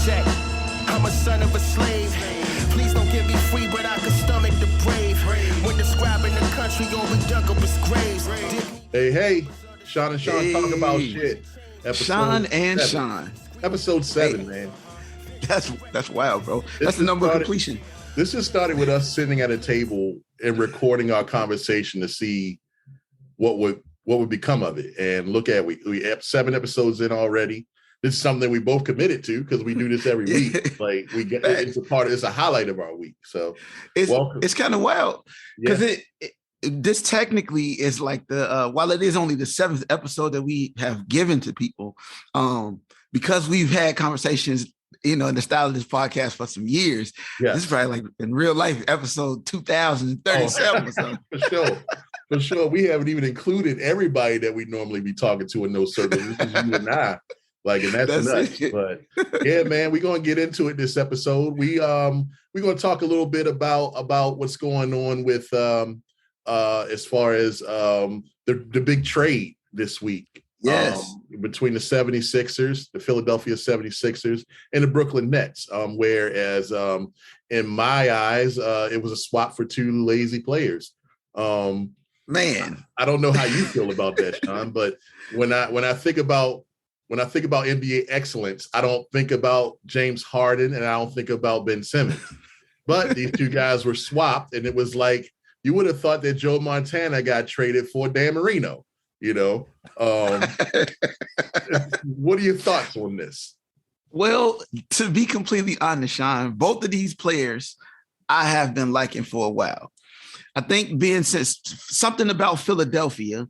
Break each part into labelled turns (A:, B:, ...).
A: check. I'm a son of a slave. Please don't get me free, but I can stomach the brave. When describing the country, all we dug up is graves.
B: Hey, Sean and Sean talk about shit.
C: Sean and Sean.
B: Episode 7, man.
C: That's wild, bro. That's the number of completion.
B: This just started with us sitting at a table and recording our conversation to see what would become of it. And look at we have 7 episodes in already. This is something we both committed to because we do this every week. Like we get it's a highlight of our week. So
C: it's kind of wild because this technically is like the while it is only the 7th episode that we have given to people, because we've had conversations, in the style of this podcast for some years. This is probably like in real life episode 2037 or something. For sure. We haven't even included everybody that we normally be talking to in those circles. This is you and I. Like, and that's nuts. But yeah, man, we're gonna get into it this episode. We're gonna talk a little bit about what's going on with as far as the big trade this week. Yes.
B: Between the 76ers, the Philadelphia 76ers, and the Brooklyn Nets. Whereas in my eyes, it was a swap for 2 lazy players.
C: Man,
B: I don't know how you feel about that, Sean, but when I think about NBA excellence, I don't think about James Harden and I don't think about Ben Simmons. But these 2 guys were swapped, and it was like you would have thought that Joe Montana got traded for Dan Marino. What are your thoughts on this?
C: Well, to be completely honest, Sean, both of these players I have been liking for a while. I think something about Philadelphia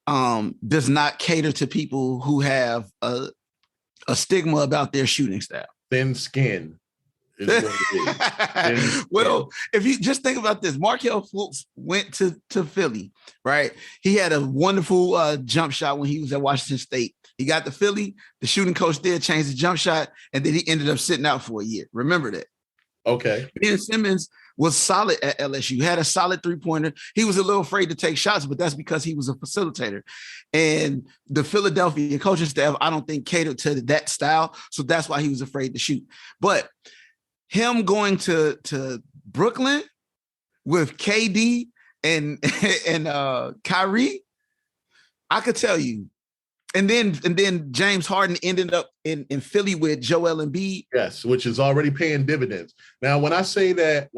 C: does not cater to people who have a stigma about their shooting style.
B: Thin skin. Is what it is.
C: Well, if you just think about this, Markelle Fultz went to Philly, right? He had a wonderful jump shot when he was at Washington State. He got to Philly, the shooting coach there changed the jump shot, and then he ended up sitting out for a year. Remember that.
B: Okay.
C: Ben Simmons was solid at LSU, had a solid 3-pointer. He was a little afraid to take shots, but that's because he was a facilitator. And the Philadelphia coaching staff, I don't think catered to that style. So that's why he was afraid to shoot. But him going to Brooklyn with KD and Kyrie, I could tell you. And then James Harden ended up in Philly with Joel Embiid.
B: Yes, which is already paying dividends. Now, when I say that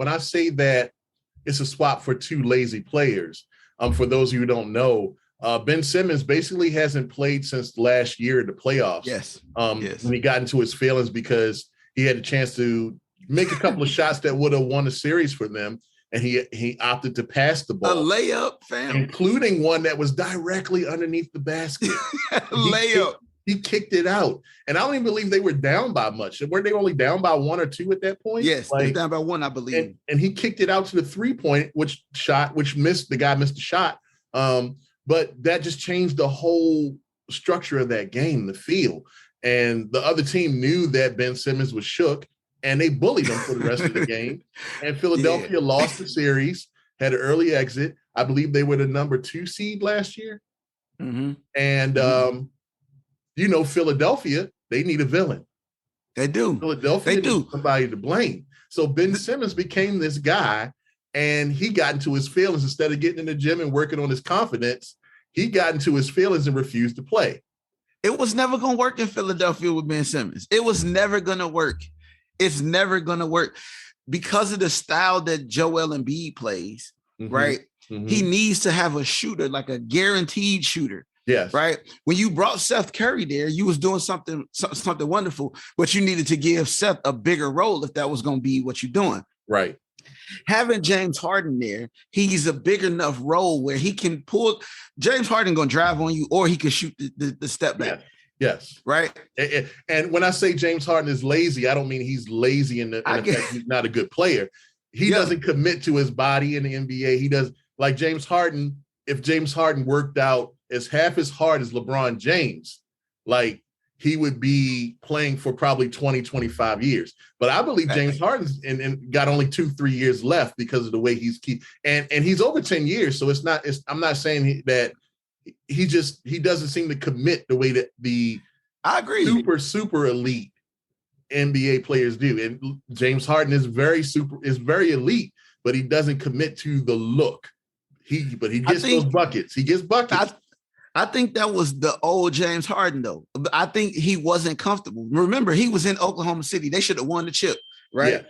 B: it's a swap for 2 lazy players, for those of you who don't know, Ben Simmons basically hasn't played since last year in the playoffs.
C: Yes.
B: When he got into his feelings because he had a chance to make a couple of shots that would have won a series for them, and he opted to pass the ball.
C: A layup, fam.
B: Including one that was directly underneath the basket.
C: Layup.
B: He kicked it out. And I don't even believe they were down by much. Were they only down by 1 or 2 at that point?
C: Yes, they were down by 1, I believe.
B: And he kicked it out to the 3-point, which missed. The guy missed the shot. But that just changed the whole structure of that game, the feel. And the other team knew that Ben Simmons was shook, and they bullied him for the rest of the game. And Philadelphia lost the series, had an early exit. I believe they were the number 2 seed last year.
C: Mm-hmm.
B: And, Philadelphia, they need a villain.
C: They do.
B: Philadelphia needs somebody to blame. So Ben Simmons became this guy, and he got into his feelings. Instead of getting in the gym and working on his confidence, he got into his feelings and refused to play.
C: It was never going to work in Philadelphia with Ben Simmons. It was never going to work. It's never going to work because of the style that Joel Embiid plays, right? Mm-hmm. He needs to have a shooter, like a guaranteed shooter.
B: Yes.
C: Right. When you brought Seth Curry there, you was doing something wonderful, but you needed to give Seth a bigger role if that was going to be what you're doing.
B: Right.
C: Having James Harden there, he's a big enough role where he can pull. James Harden going to drive on you, or he can shoot the step back.
B: Yes.
C: Right.
B: And when I say James Harden is lazy, I don't mean he's lazy in the fact he's not a good player. He doesn't commit to his body in the NBA. He does, like James Harden. If James Harden worked out as half as hard as LeBron James, like he would be playing for probably 20, 25 years. But I believe James Harden's and got only 2-3 years left because of the way he's and he's over 10 years. So I'm not saying that he doesn't seem to commit the way that the
C: I agree
B: super elite NBA players do. And James Harden is very elite, but he doesn't commit to the look. He gets those buckets. He gets buckets.
C: I think that was the old James Harden, though. I think he wasn't comfortable. Remember, he was in Oklahoma City. They should have won the chip, right?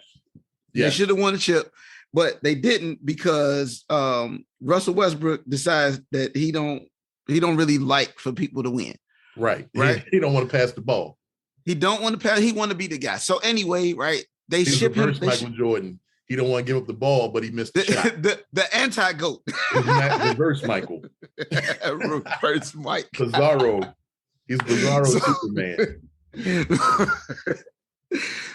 C: Yeah. They should have won the chip, but they didn't because Russell Westbrook decides that he don't really like for people to win.
B: Right. He don't want to pass the ball.
C: He don't want to pass. He want to be the guy. So anyway, right? They ship him.
B: Michael Jordan. He don't want to give up the ball, but he missed the shot.
C: The anti-GOAT.
B: Reverse Michael.
C: Reverse Mike.
B: Bizarro. He's Bizarro Superman.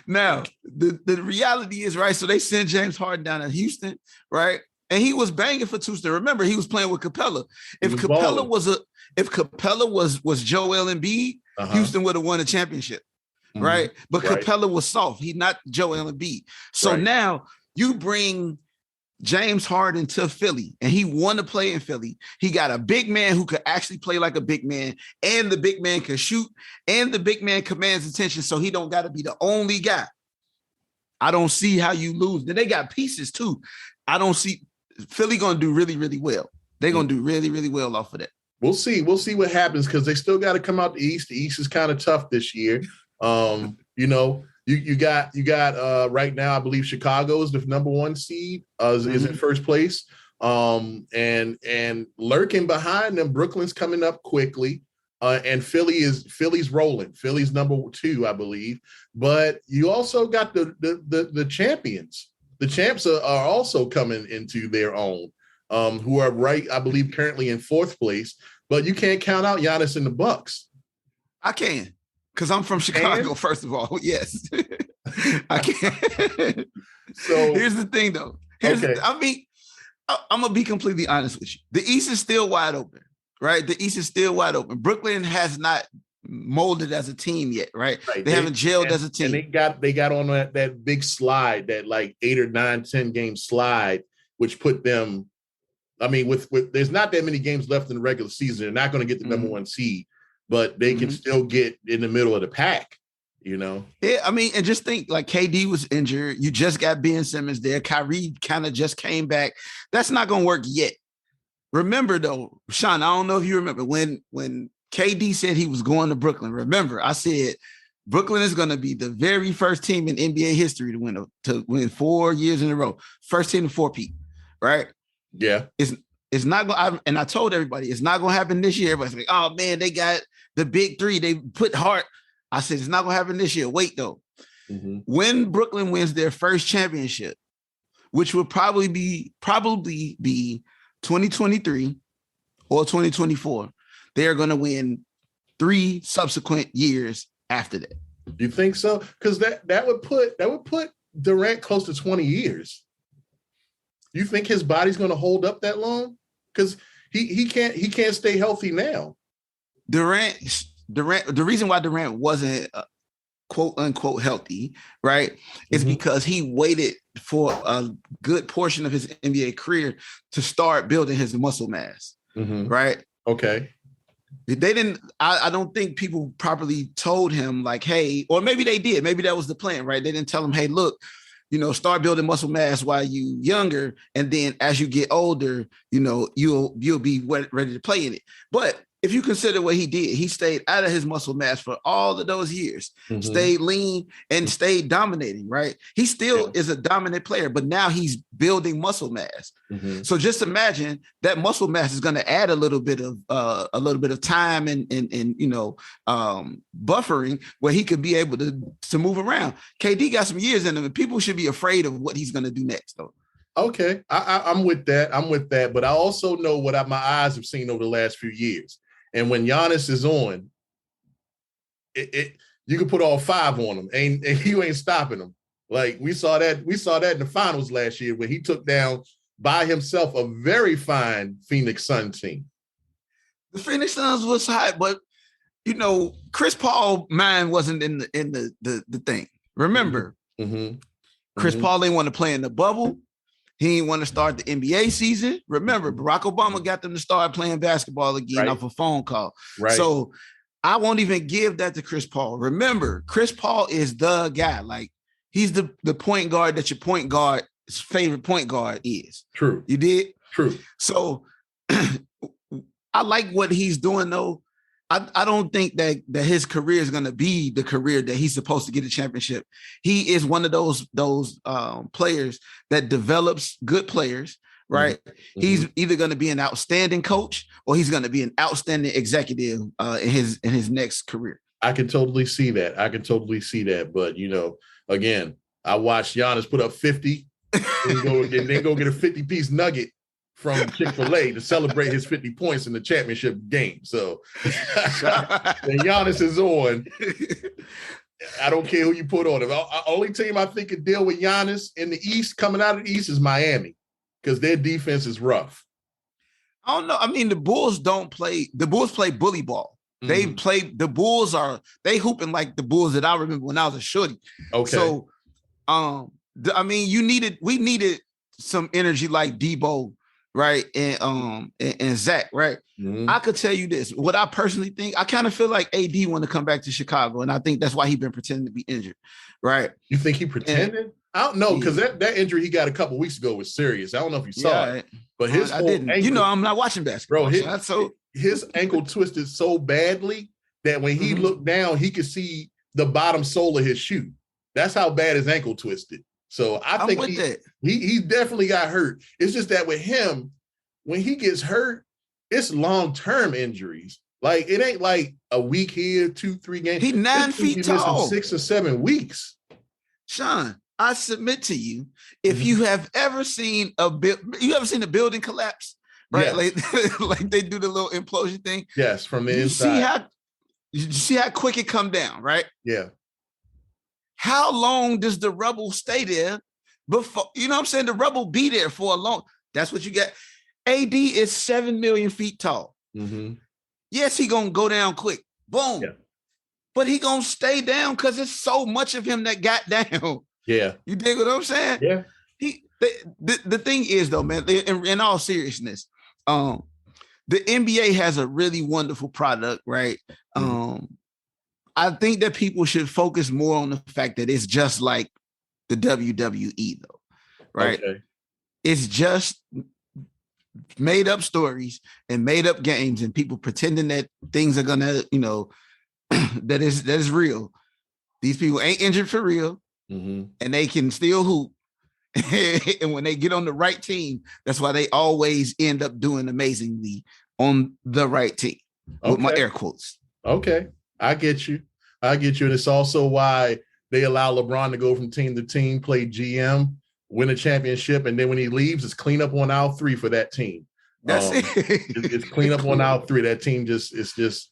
C: Now, the reality is, right, so they sent James Harden down to Houston, right? And he was banging for Tuesday. Remember, he was playing with Capella. If Capella was Joel Embiid, Houston would have won a championship, right? But Capella was soft. He's not Joel Embiid. So now you bring James Harden to Philly, and he want to play in Philly. He got a big man who could actually play like a big man, and the big man can shoot, and the big man commands attention, so he don't got to be the only guy. I don't see how you lose. Then they got pieces too. I don't see Philly going to do really, really well. They're going to do really, really well off of that.
B: We'll see. We'll see what happens because they still got to come out the East. The East is kind of tough this year. You got right now, I believe Chicago is the number 1 seed, is in first place. And lurking behind them, Brooklyn's coming up quickly. And Philly's rolling. Philly's number 2, I believe. But you also got the champions. The champs are also coming into their own, who are I believe, currently in 4th place. But you can't count out Giannis and the Bucks.
C: I can, because I'm from Chicago, first of all. Yes. I can. So here's the thing, though. I'm going to be completely honest with you. The East is still wide open, right? The East is still wide open. Brooklyn has not molded as a team yet, right? They haven't gelled as a team.
B: And they got on that big slide, that like 8 or 9, 10 game slide, which put them, I mean, with there's not that many games left in the regular season. They're not going to get the number 1 seed, but they can still get in the middle of the pack, Yeah,
C: I mean, and just think, like, KD was injured. You just got Ben Simmons there. Kyrie kind of just came back. That's not going to work yet. Remember, though, Sean, I don't know if you remember when KD said he was going to Brooklyn. Remember, I said Brooklyn is going to be the very first team in NBA history to win 4 years in a row. First team to 4-peat, right?
B: Yeah.
C: It's not going, and I told everybody it's not going to happen this year. Everybody's like, oh man, they got the big 3. They put Hart. I said it's not going to happen this year. Wait though. When Brooklyn wins their first championship, which will probably be 2023 or 2024, they are going to win 3 subsequent years after that.
B: You think so? Because that would put Durant close to 20 years. You think his body's going to hold up that long? Because he can't stay healthy now. Durant.
C: The reason why Durant wasn't quote unquote healthy, right, is because he waited for a good portion of his NBA career to start building his muscle mass, right? Okay. They didn't. I don't think people properly told him, like, hey, or maybe they did. Maybe that was the plan, right? They didn't tell him, hey, look, start building muscle mass while you younger, and then as you get older, you'll be ready to play in it. But if you consider what he did, he stayed out of his muscle mass for all of those years, stayed lean and stayed dominating, right? He still is a dominant player, but now he's building muscle mass. So just imagine that muscle mass is going to add a little bit of time and buffering where he could be able to move around. KD got some years in him, and people should be afraid of what he's going to do next, though.
B: Okay, I'm with that. But I also know what my eyes have seen over the last few years. And when Giannis is on, you can put all 5 on him, and you ain't stopping him. Like we saw that in the finals last year when he took down by himself a very fine Phoenix Suns team.
C: The Phoenix Suns was hot, but Chris Paul mind wasn't in the thing. Remember, Chris Paul didn't want to play in the bubble. He didn't want to start the NBA season. Remember, Barack Obama got them to start playing basketball again off a phone call. Right. So I won't even give that to Chris Paul. Remember, Chris Paul is the guy. Like, he's the point guard that your point guard's favorite point guard is.
B: True.
C: You did?
B: True.
C: So I like what he's doing, though. I don't think that his career is going to be the career that he's supposed to get a championship. He is one of those players that develops good players, right? Mm-hmm. He's either going to be an outstanding coach or he's going to be an outstanding executive in his next career.
B: I can totally see that. But, you know, again, I watched Giannis put up 50 and then go get a 50-piece nugget from Chick-fil-A to celebrate his 50 points in the championship game. So when Giannis is on, I don't care who you put on him. Only team I think could deal with Giannis in the East, coming out of the East, is Miami, because their defense is rough.
C: I don't know. I mean, the Bulls play bully ball. They play, the Bulls they hooping like the Bulls that I remember when I was a shorty. Okay. So, I mean, we needed some energy like Debo, right? And Zach, right? Mm-hmm. I could tell you this. What I personally think, I kind of feel like AD want to come back to Chicago, and I think that's why he's been pretending to be injured, right?
B: You think he pretended? I don't know, because that injury he got a couple weeks ago was serious. I don't know if you saw it, but his I didn't.
C: Ankle, you know, I'm not watching basketball.
B: Bro, his ankle twisted so badly that when he looked down, he could see the bottom sole of his shoe. That's how bad his ankle twisted. So I think he definitely got hurt. It's just that with him, when he gets hurt, it's long-term injuries. Like, it ain't like a week here, 2-3 games.
C: He's 9 feet tall.
B: 6 or 7 weeks.
C: Sean, I submit to you, if you have ever seen a building collapse, right? Yes. Like they do the little implosion thing.
B: Yes, from the inside.
C: You see how quick it come down, right?
B: Yeah.
C: How long does the rubble stay there before, you know what I'm saying? The rubble be there for a long, that's what you get. AD is 7 million feet tall. Mm-hmm. Yes, he gonna go down quick. Boom. Yeah. But he gonna stay down because there's so much of him that got down.
B: Yeah.
C: You dig what I'm saying?
B: Yeah.
C: The thing is, though, man, in all seriousness, the NBA has a really wonderful product, right? Mm-hmm. I think that people should focus more on the fact that it's just like the WWE, though, right? Okay. It's just made up stories and made up games and people pretending that things are gonna, you know, that is real. These people ain't injured for real, and they can still hoop. And when they get on the right team, that's why they always end up doing amazingly on the right team. With my air quotes.
B: Okay, I get you. And it's also why they allow LeBron to go from team to team, play GM, win a championship, and then when he leaves, it's clean up on aisle 3 for that team.
C: That's it.
B: It's clean up on aisle 3. That team it's just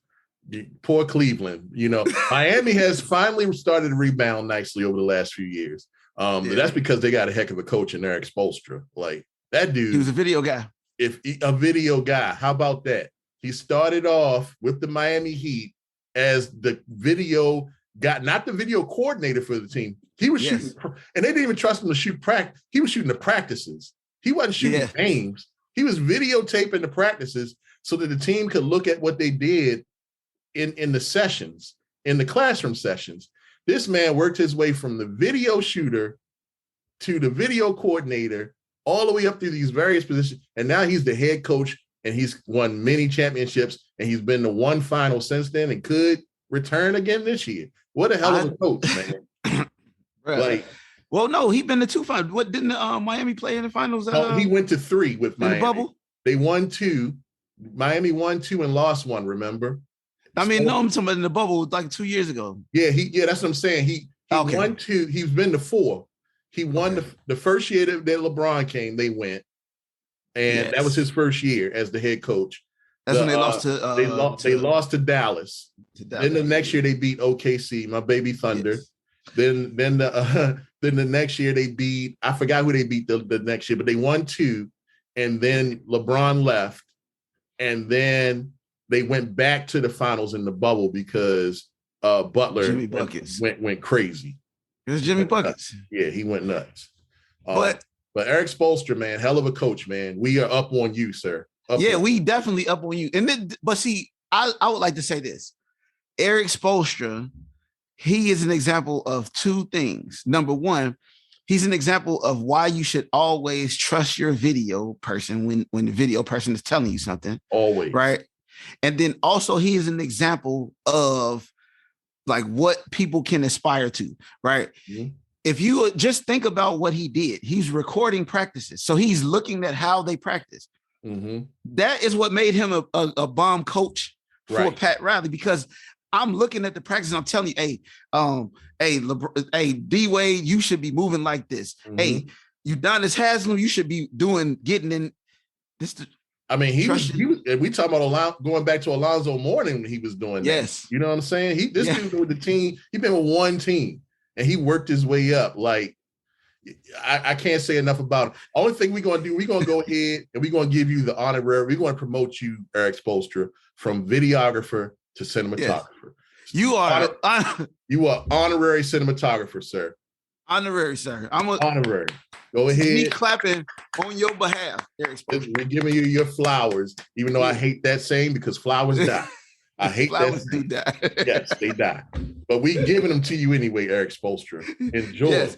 B: poor Cleveland. You know, Miami has finally started to rebound nicely over the last few years. But that's because they got a heck of a coach in Eric Spoelstra. Like, that dude,
C: he was a video guy.
B: How about that? He started off with the Miami Heat as the video guy, not the video coordinator for the team. He was shooting, and they didn't even trust him to shoot practice. He was shooting the practices. He wasn't shooting games. He was videotaping the practices so that the team could look at what they did in the sessions, in the classroom sessions. This man worked his way from the video shooter to the video coordinator, all the way up through these various positions. And now he's the head coach, and he's won many championships, and he's been to one final since then and could return again this year. What a hell of a coach, man.
C: Like, well, no, he's been to 2 finals. What didn't Miami play in the finals?
B: He went to 3 with Miami.
C: In the bubble?
B: They won 2. Miami won 2 and lost 1, remember?
C: I mean, no, I'm talking about in the bubble like 2 years ago.
B: Yeah, that's what I'm saying. He won 2. He's been to 4. He won the first year that LeBron came, they went. And that was his first year as the head coach.
C: That's when they lost to
B: they lost to Dallas. Then the next year they beat OKC, my baby Thunder. Yes. Then the next year they beat, I forgot who they beat the next year, but they won 2. And then LeBron left. And then they went back to the finals in the bubble because Butler went crazy.
C: It was Jimmy Buckets.
B: Yeah, he went nuts. But Eric Spoelstra, man, hell of a coach, man. We are up on you, sir.
C: We definitely up on you. And then, but see, I would like to say this. Eric Spoelstra, he is an example of two things. Number one, he's an example of why you should always trust your video person when the video person is telling you something.
B: Always.
C: Right. And then also he is an example of like what people can aspire to. Right. Mm-hmm. If you just think about what he did, he's recording practices. So he's looking at how they practice. Mm-hmm. That is what made him a bomb coach for Pat Riley, because I'm looking at the practice and I'm telling you, hey, D Wade, you should be moving like this. Mm-hmm. Hey, Udonis Haslem, you should be getting in this.
B: I mean, he was we talking about going back to Alonzo Mourning when he was doing that.
C: Yes.
B: You know what I'm saying? This dude with the team, he's been with one team and he worked his way up. Like, I can't say enough about it. Only thing we're going to do, we're going to go ahead and we're going to give you the honorary. We're going to promote you, Eric Spoelstra, from videographer to cinematographer.
C: Yes. You are
B: honorary cinematographer, sir.
C: Honorary, sir.
B: Honorary. Go ahead.
C: Me clapping on your behalf, Eric Spoelstra.
B: We're giving you your flowers, even though I hate that saying because flowers die. I hate
C: flowers
B: that.
C: Do die.
B: Yes, they die. But we giving them to you anyway, Eric Spoelstra. Enjoy.
C: Yes.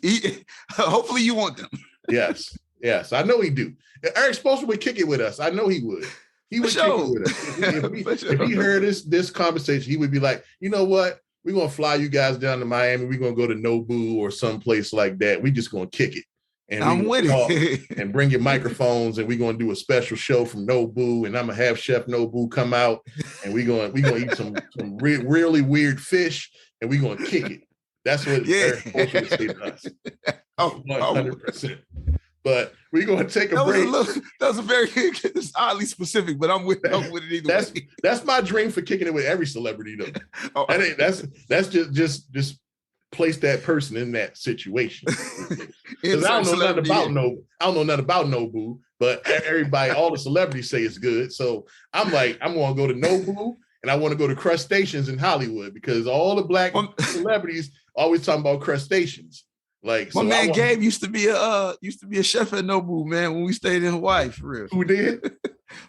C: Hopefully you want them.
B: Yes. I know he do. Eric Spoelstra would kick it with us. I know he would. He would kick it with us. If he heard this conversation, he would be like, you know what? We're going to fly you guys down to Miami. We're going to go to Nobu or someplace like that. We just going to kick it. And
C: I'm with it.
B: And bring your microphones, and we're going to do a special show from Nobu, and I'm going to have Chef Nobu come out, and we're going to eat some really weird fish, and we're going to kick it. That's what Eric Spoelstra would say to us. 100%. But we're going to take a break.
C: That was a very oddly specific, but I'm with it either way.
B: That's my dream for kicking it with every celebrity, though. That's just place that person in that situation. Because I don't know nothing about Nobu, but everybody, all the celebrities say it's good. So I'm like, I'm going to go to Nobu, and I want to go to crustaceans in Hollywood because all the black celebrities always talking about crustaceans. Like
C: my man Gabe used to be a chef at Nobu, man, when we stayed in Hawaii, for real.
B: Who did?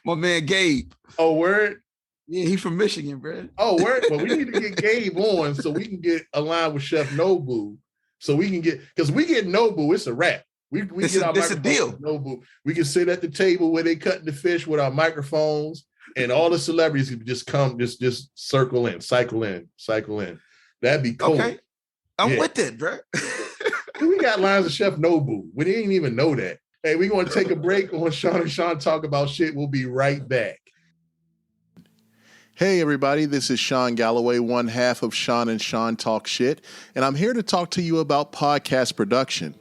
C: My man Gabe.
B: Oh, word?
C: Yeah, he's from Michigan, bro.
B: Oh, word? Well, we need to get Gabe on so we can get aligned with Chef Nobu. So we can because we get Nobu, it's a wrap. We get our microphones. It's a deal. Nobu. We can sit at the table where they cutting the fish with our microphones, and all the celebrities can just come, just cycle in. That'd be cool. Okay.
C: I'm with it, bro.
B: We got lines of Chef Nobu. We didn't even know that. Hey, we're going to take a break on Sean and Sean Talk About Shit. We'll be right back. Hey, everybody. This is Sean Galloway, one half of Sean and Sean Talk Shit, and I'm here to talk to you about podcast production.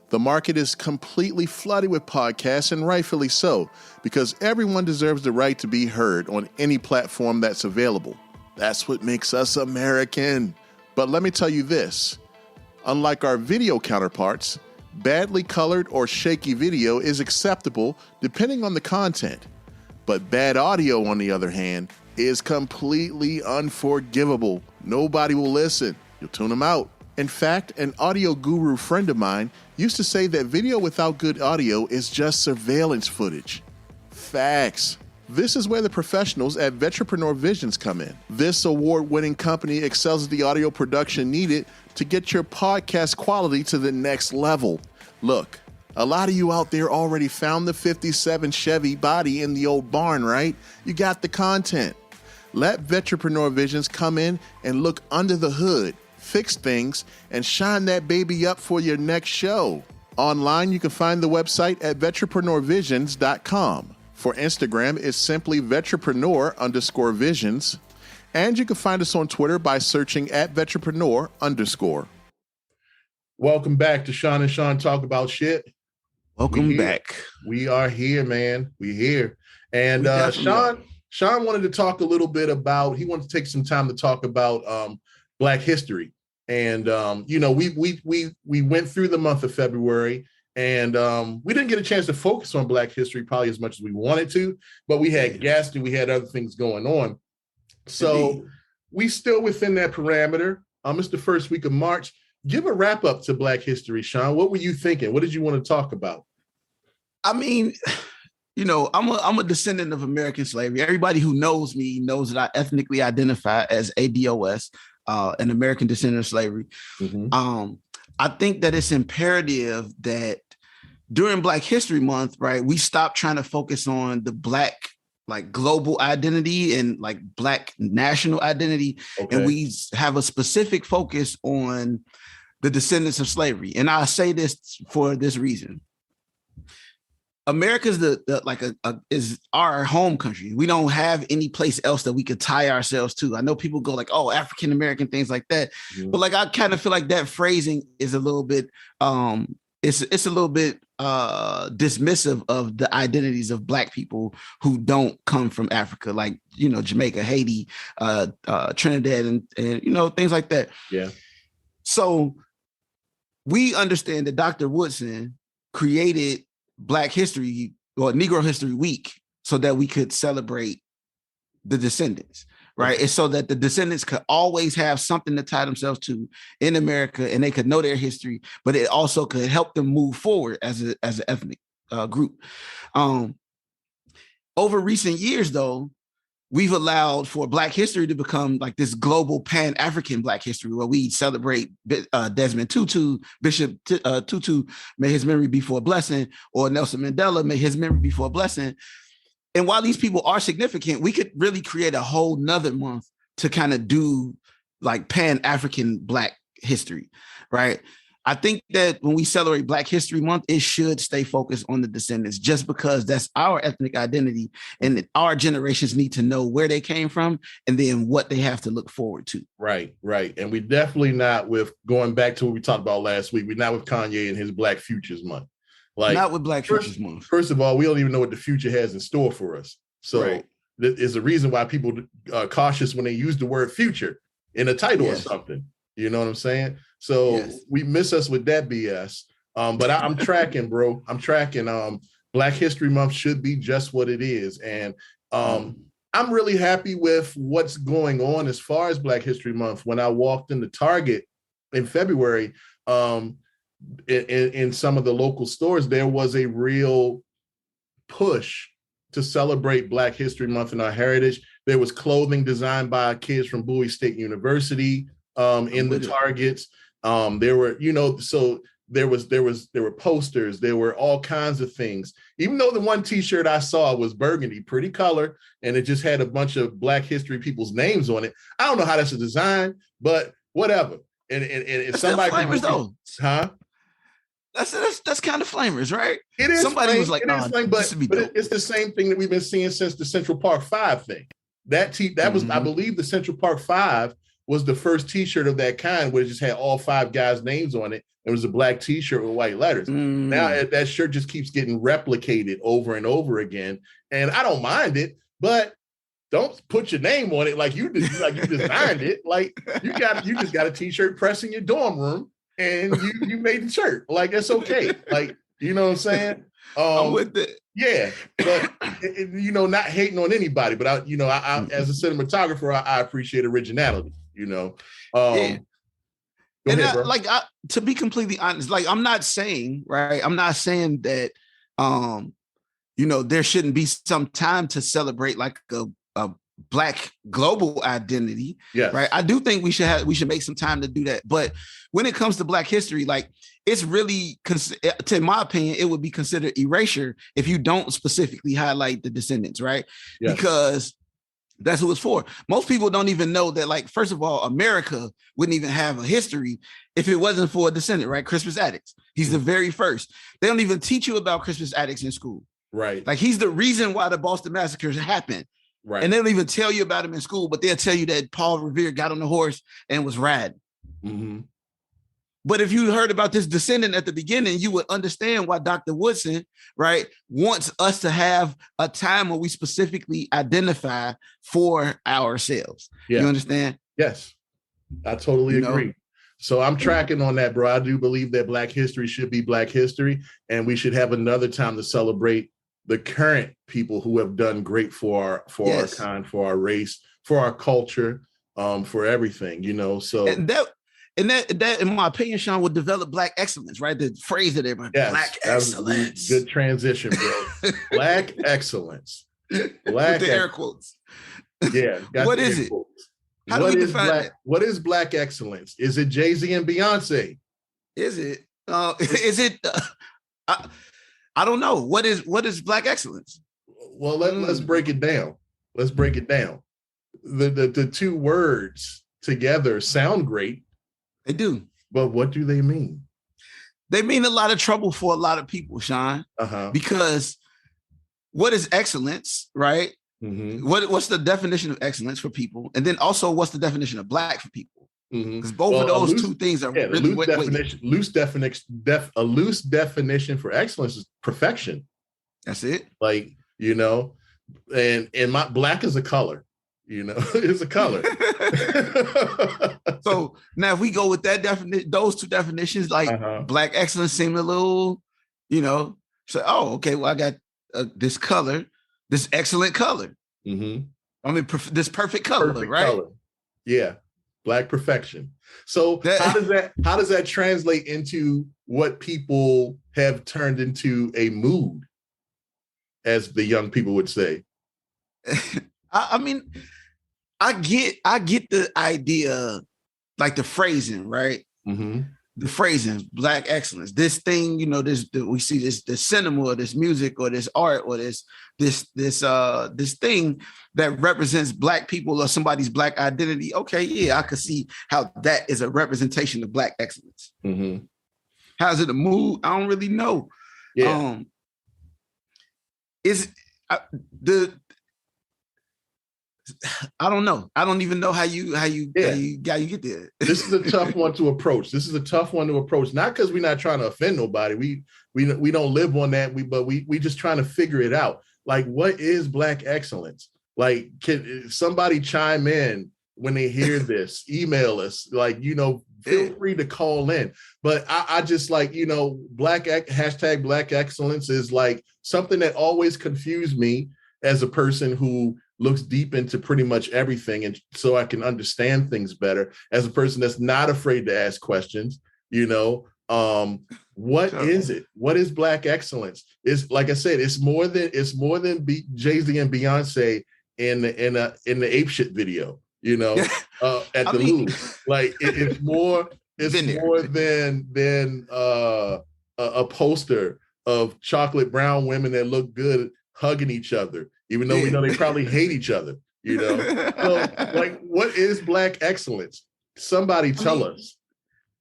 B: The market is completely flooded with podcasts, and rightfully so, because everyone deserves the right to be heard on any platform that's available. That's what makes us American. But let me tell you this. Unlike our video counterparts, badly colored or shaky video is acceptable depending on the content. But bad audio, on the other hand, is completely unforgivable. Nobody will listen. You'll tune them out. In fact, an audio guru friend of mine used to say that video without good audio is just surveillance footage. Facts. This is where the professionals at Vetrapreneur Visions come in. This award-winning company excels at the audio production needed to get your podcast quality to the next level. Look, a lot of you out there already found the 57 Chevy body in the old barn, right? You got the content. Let Vetrapreneur Visions come in and look under the hood, fix things, and shine that baby up for your next show. Online, you can find the website at vetrapreneurvisions.com. For Instagram, it's simply vetrapreneur_visions. And you can find us on Twitter by searching at vetrapreneur_. Welcome back to Sean and Sean Talk About Shit.
C: Welcome back.
B: We are here, man. We're here. And Sean wanted to talk a little bit about, he wanted to take some time to talk about Black history. And, we went through the month of February. And we didn't get a chance to focus on Black history probably as much as we wanted to, but we had guests and we had other things going on. So we still within that parameter. It's the first week of March. Give a wrap up to Black history, Sean. What were you thinking? What did you want to talk about?
C: I mean, I'm a descendant of American slavery. Everybody who knows me knows that I ethnically identify as ADOS, an American descendant of slavery.
B: Mm-hmm.
C: I think that it's imperative that during Black History Month, right, we stop trying to focus on the Black like global identity and like Black national identity, and we have a specific focus on the descendants of slavery. And I say this for this reason. America's is our home country. We don't have any place else that we could tie ourselves to. I know people go like, oh, African American, things like that. Mm-hmm. But like I kind of feel like that phrasing is a little bit it's a little bit dismissive of the identities of Black people who don't come from Africa, like Jamaica, Haiti, Trinidad, and things like that.
B: Yeah.
C: So we understand that Dr. Woodson created Black History or Negro History Week so that we could celebrate the descendants, right? And so that the descendants could always have something to tie themselves to in America, and they could know their history, but it also could help them move forward as an ethnic group. Over recent years, though, we've allowed for Black history to become like this global Pan-African Black history where we celebrate Desmond Tutu, Bishop Tutu, may his memory be for a blessing, or Nelson Mandela, may his memory be for a blessing. And while these people are significant, we could really create a whole nother month to kind of do like Pan-African Black history, right? I think that when we celebrate Black History Month, it should stay focused on the descendants, just because that's our ethnic identity, and our generations need to know where they came from and then what they have to look forward to.
B: Right. And we're definitely not with going back to what we talked about last week. We're not with Kanye and his Black Futures Month. Like,
C: not with Black Futures Month.
B: First of all, we don't even know what the future has in store for us. So there's a reason why people are cautious when they use the word future in a title or something. You know what I'm saying? So we miss us with that BS. But I'm tracking, bro. I'm tracking. Black History Month should be just what it is. And I'm really happy with what's going on as far as Black History Month. When I walked into Target in February, in some of the local stores, there was a real push to celebrate Black History Month and our heritage. There was clothing designed by kids from Bowie State University in the Targets. There were, so there were posters, there were all kinds of things. Even though the one T-shirt I saw was burgundy, pretty color, and it just had a bunch of Black history people's names on it. I don't know how that's a design, but whatever. And if somebody
C: flamers, though.
B: Huh?
C: That's kind of flamers, right?
B: It is.
C: Somebody was like,
B: but it's the same thing that we've been seeing since the Central Park 5 thing. That was, I believe, the Central Park 5 was the first T-shirt of that kind, where it just had all 5 guys' names on it. It was a black T-shirt with white letters. Now that shirt just keeps getting replicated over and over again, and I don't mind it, but don't put your name on it like you designed it. Like you just got a T-shirt press in your dorm room, and you made the shirt. Like that's okay. Like you know what I'm saying?
C: I'm with it.
B: Yeah, but not hating on anybody, but I as a cinematographer, I appreciate originality.
C: And ahead, to be completely honest, like I'm not saying that there shouldn't be some time to celebrate like a Black global identity.
B: Yes.
C: Right. I do think we should make some time to do that. But when it comes to Black history, like it's really, to my opinion, it would be considered erasure if you don't specifically highlight the descendants, right? Yes. Because that's who it's for. Most people don't even know that, like, first of all, America wouldn't even have a history if it wasn't for a descendant, right? Crispus Attucks. He's the very first. They don't even teach you about Crispus Attucks in school.
B: Right.
C: Like he's the reason why the Boston massacres happened.
B: Right.
C: And they don't even tell you about him in school, but they'll tell you that Paul Revere got on the horse and was riding.
B: Mm-hmm.
C: But if you heard about this descendant at the beginning, you would understand why Dr. Woodson, right, wants us to have a time where we specifically identify for ourselves. Yeah. You understand?
B: Yes, I totally agree. So I'm tracking on that, bro. I do believe that Black history should be Black history, and we should have another time to celebrate the current people who have done great for our kind, for our race, for our culture, for everything, So
C: And that, in my opinion, Sean, would develop Black excellence, right? The phrase that everybody,
B: yes,
C: Black excellence.
B: Good transition, bro. Black excellence.
C: With the air quotes.
B: Yeah.
C: What is it?
B: Quotes.
C: How do we define
B: black,
C: that?
B: What is Black excellence? Is it Jay-Z and Beyonce?
C: Is it? Is it? I don't know. What is Black excellence?
B: Well, let's break it down. Let's break it down. The two words together sound great.
C: They do.
B: But what do they mean?
C: They mean a lot of trouble for a lot of people, Sean. Because what is excellence, right? Mm-hmm. What's the definition of excellence for people? And then also, what's the definition of Black for people? Because both of those two things are really
B: a loose definition for excellence is perfection.
C: That's it.
B: Like, and my Black is a color. It's a color.
C: So now if we go with that definition, those two definitions, like Black excellence seem a little, so, okay, well, I got this color, this excellent color. Mm-hmm. I mean, this perfect color, right? Color.
B: Yeah. Black perfection. So how does that translate into what people have turned into a mood, as the young people would say?
C: I mean, I get the idea, like the phrasing, right? Mm-hmm. The phrasing, Black excellence. This thing, we see this cinema, or this music, or this art, or this thing that represents Black people or somebody's Black identity. Okay, yeah, I could see how that is a representation of Black excellence. Mm-hmm. How's it a mood? I don't really know. Yeah. I don't know. I don't even know how you get there.
B: This is a tough one to approach. Not because we're not trying to offend nobody. We don't live on that. But we just trying to figure it out. Like, what is Black excellence? Like, can somebody chime in when they hear this? Email us. Like, feel free to call in. But I just like, hashtag Black excellence is like something that always confused me as a person who looks deep into pretty much everything, and so I can understand things better, as a person that's not afraid to ask questions. What is it? What is Black excellence? It's like I said, it's more than Jay-Z and Beyonce in the Ape Shit video, at the Louvre. Like it's more than a poster of chocolate brown women that look good hugging each other, even though we know they probably hate each other, So, like, what is Black excellence? Somebody tell us.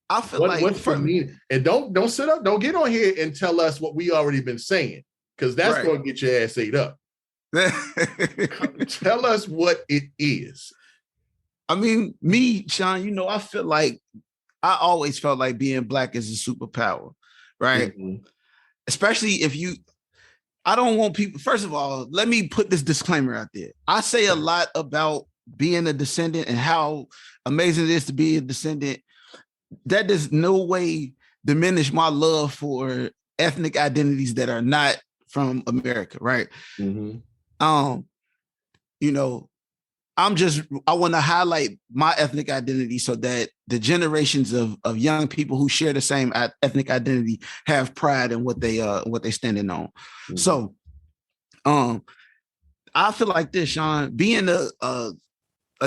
C: I feel what's
B: the meaning? And don't sit up, don't get on here and tell us what we already been saying, because that's going to get your ass ate up. Tell us what it is.
C: I mean, me, Sean, I always felt like being Black is a superpower, right? Mm-hmm. Especially if I don't want people, first of all, let me put this disclaimer out there. I say a lot about being a descendant and how amazing it is to be a descendant. That does no way diminish my love for ethnic identities that are not from America, right? Mm-hmm. I want to highlight my ethnic identity so that the generations of young people who share the same ethnic identity have pride in what they're standing on. Mm-hmm. So, I feel like this, Sean, being a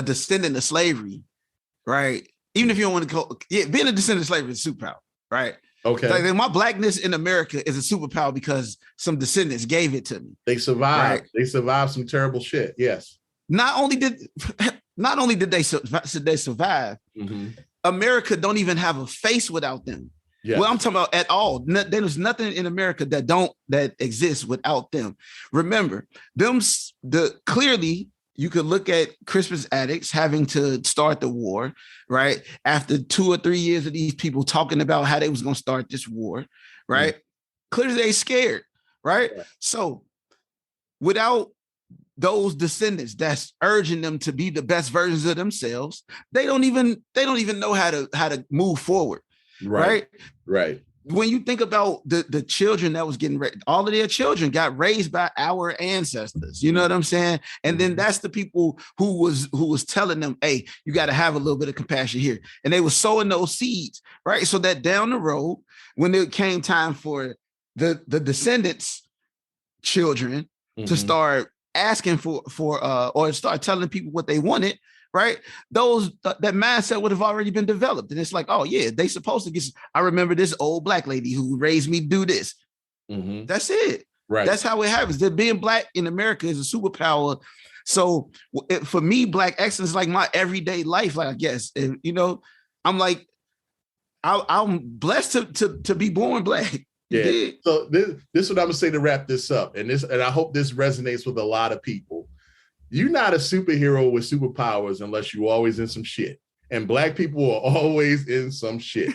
C: descendant of slavery, right? Even if you don't want to call, being a descendant of slavery is a superpower, right? Okay. Like, my Blackness in America is a superpower because some descendants gave it to me.
B: They survived. Right? They survived some terrible shit. Yes.
C: Not only did they survive, mm-hmm. America don't even have a face without them. Yes. Well, I'm talking about at all. There's nothing in America that exists without them. Remember, clearly you could look at Crispus Attucks having to start the war, right? After 2 or 3 years of these people talking about how they was going to start this war, right? Mm-hmm. Clearly they scared, right? Yeah. So without those descendants that's urging them to be the best versions of themselves, they don't even know how to move forward. Right. when you think about the children that was getting raised, all of their children got raised by our ancestors. You know what I'm saying? And then that's the people who was telling them, hey, you got to have a little bit of compassion here. And they were sowing those seeds, right? So that down the road, when it came time for the descendants' children to start asking for or start telling people what they wanted, right? That mindset would have already been developed. And it's like, oh yeah, they supposed to get, I remember this old black lady who raised me do this. That's it.
B: Right.
C: That's how it happens. That being black in America is a superpower. So for me, black excellence is like my everyday life, I guess. And, you know, I'm like, I'm blessed to be born black.
B: Yeah. So this is what I'm gonna say to wrap this up. And I hope this resonates with a lot of people. You're not a superhero with superpowers unless you're always in some shit. And black people are always in some shit.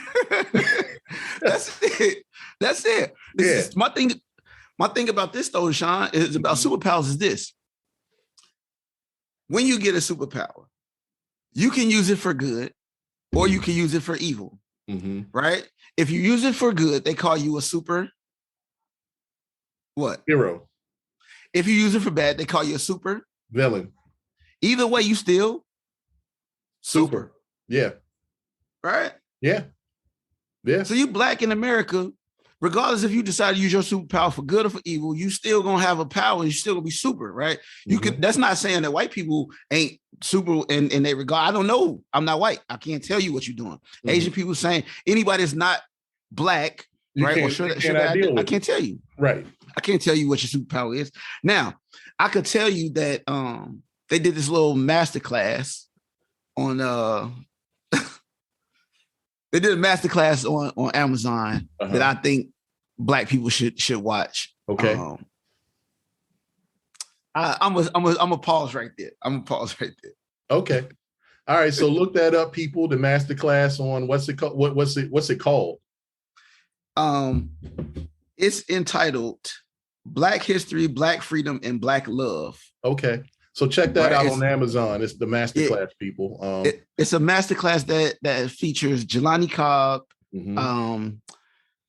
C: That's it. That's it. My thing about this though, Sean, is about superpowers is this. When you get a superpower, you can use it for good or you can use it for evil. Right? If you use it for good, they call you a super what?
B: Hero.
C: If you use it for bad, they call you a super
B: villain.
C: Either way, you still super.
B: Yeah.
C: Right?
B: Yeah. Yeah.
C: So you black in America, regardless if you decide to use your superpower for good or for evil, you still gonna have a power. You still gonna be super, right? You could. That's not saying that white people ain't super in their regard. I don't know. I'm not white. I can't tell you what you're doing. Asian people saying anybody that's not black, right? Or I can't tell you.
B: Right.
C: I can't tell you what your superpower is. Now, I could tell you that they did this little masterclass on they did a masterclass on Amazon that I think black people should watch.
B: Okay.
C: I'm a pause right there.
B: Okay. All right. So look that up, people. The masterclass on what's it called? What's it called?
C: It's entitled Black History, Black Freedom, and Black Love.
B: Okay. So check that out on Amazon. It's the masterclass, people.
C: It's a masterclass that features Jelani Cobb.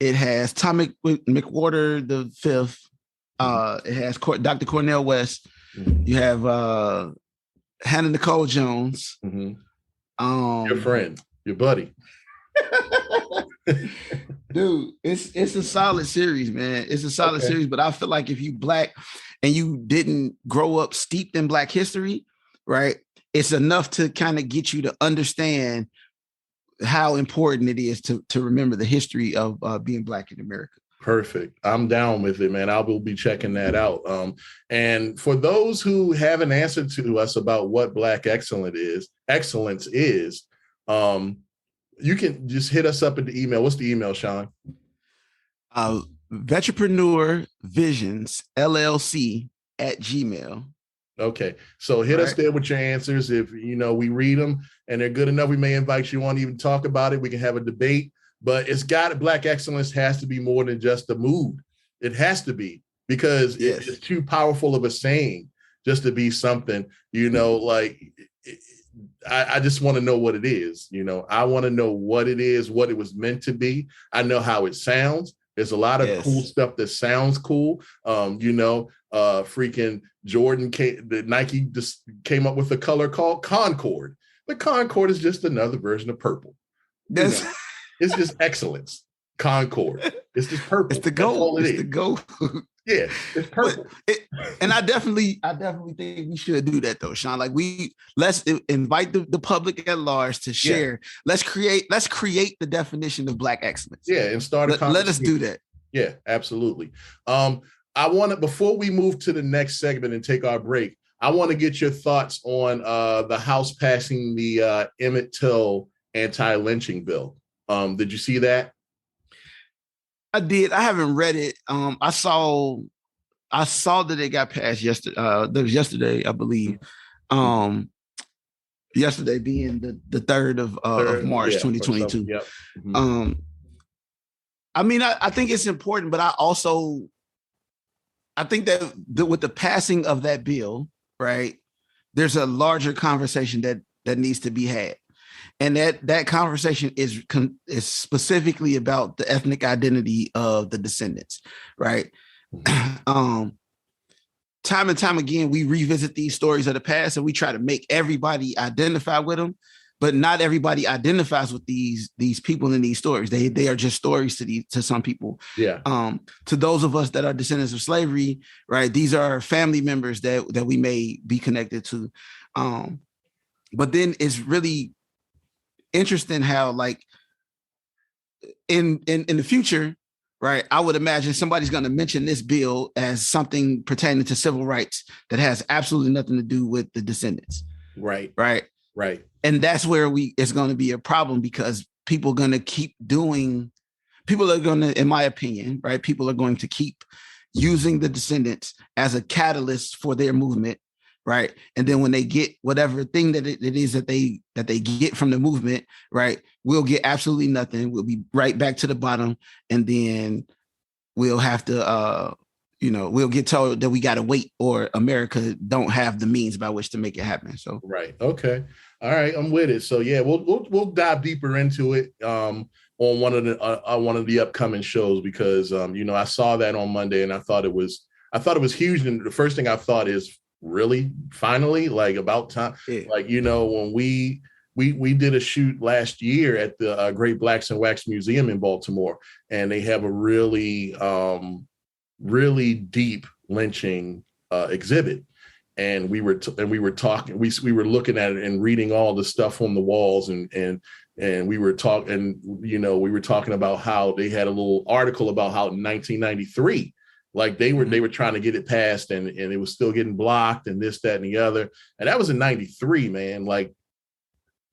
C: It has Tom McWhorter the fifth. It has Dr. Cornel West. You have Hannah Nicole Jones.
B: Your friend, your buddy.
C: Dude, it's a solid series, man. It's a solid series, but I feel like if you black and you didn't grow up steeped in black history, right? It's enough to kind of get you to understand how important it is to remember the history of being black in America.
B: Perfect. I'm down with it, man. I will be checking that out. And for those who haven't answered to us about what black excellence is, you can just hit us up at the email. What's the email, Sean?
C: Vetrepreneur Visions LLC @gmail.
B: Okay. So hit us there with your answers. If, we read them and they're good enough, we may invite you on to even talk about it. We can have a debate, but black excellence has to be more than just a mood. It has to be, because it's too powerful of a saying just to be something, I just want to know what it is. I want to know what it is, what it was meant to be. I know how it sounds. There's a lot of cool stuff that sounds cool. Freaking Jordan, Nike just came up with a color called Concord. But Concord is just another version of purple. It's just excellence. Concord. It's just purple.
C: It's the goal. It's the goal.
B: Yeah, it's purple.
C: And I definitely think we should do that though, Sean. Like let's invite the public at large to share. Yeah. Let's create the definition of black excellence.
B: Yeah, and start a conversation.
C: Let us do that.
B: Yeah, absolutely. I want to, before we move to the next segment and take our break, I want to get your thoughts on the House passing the Emmett Till anti-lynching bill. Did you see that?
C: I did. I haven't read it. I saw that it got passed yesterday. That was yesterday, I believe. Yesterday being the 3rd of March, 2022.
B: Yep.
C: I mean, I think it's important, but I think that with the passing of that bill, right, there's a larger conversation that needs to be had. And that conversation is specifically about the ethnic identity of the descendants, right? Time and time again, we revisit these stories of the past and we try to make everybody identify with them, but not everybody identifies with these people in these stories. They are just stories to some people.
B: Yeah.
C: To those of us that are descendants of slavery, right? These are family members that we may be connected to. But then it's really interesting how, like, in the future, right, I would imagine somebody's going to mention this bill as something pertaining to civil rights that has absolutely nothing to do with the descendants.
B: Right.
C: And that's where it's going to be a problem, because people are going to in my opinion, right, people are going to keep using the descendants as a catalyst for their movement. Right. And then when they get whatever thing that it is that they get from the movement, right, we'll get absolutely nothing. We'll be right back to the bottom. And then we'll have to, we'll get told that we got to wait, or America don't have the means by which to make it happen. So,
B: right. Okay. All right. I'm with it. So, yeah, we'll dive deeper into it on one of the upcoming shows, because, I saw that on Monday and I thought it was huge. And the first thing I thought is, really, finally, like, about time. Yeah. Like, when we did a shoot last year at the Great Blacks and Wax Museum in Baltimore, and they have a really really deep lynching exhibit, and we were talking, we were looking at it and reading all the stuff on the walls, and we were talking, we were talking about how they had a little article about how in 1993, like they were trying to get it passed, and it was still getting blocked, and this, that, and the other. And that was in 93, man. Like,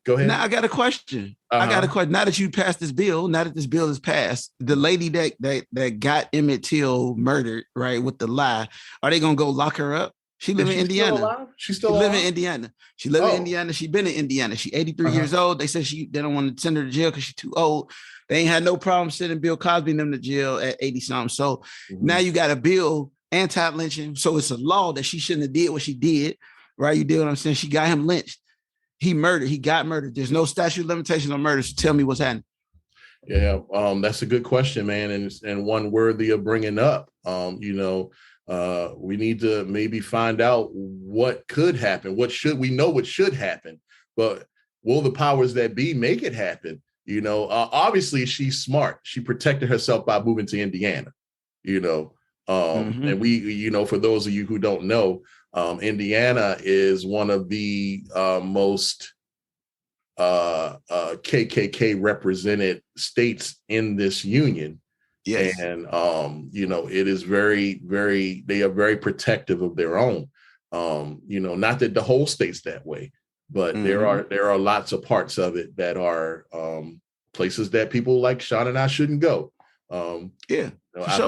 B: go ahead.
C: Now I got a question. Now that you passed this bill, now that this bill is passed, the lady that got Emmett Till murdered, right, with the lie, are they gonna go lock her up? She live in Indiana. She's still alive? In Indiana. She live in Indiana. She been in Indiana. She 83 years old. They said they don't want to send her to jail because she's too old. They ain't had no problem sending Bill Cosby and them to jail at 80 something. So now you got a bill anti-lynching. So it's a law that she shouldn't have did what she did, right? You did what I'm saying? She got him lynched. He got murdered. There's no statute of limitations on murder. So tell me what's happening.
B: Yeah, that's a good question, man, and one worthy of bringing up. We need to maybe find out what could happen. We know what should happen, but will the powers that be make it happen? Obviously she's smart. She protected herself by moving to Indiana, and we, for those of you who don't know, Indiana is one of the most KKK represented states in this union.
C: Yes.
B: And, it is very, very, they are very protective of their own. Not that the whole state's that way, but there are lots of parts of it that are places that people like Sean and I shouldn't go.
C: Sure.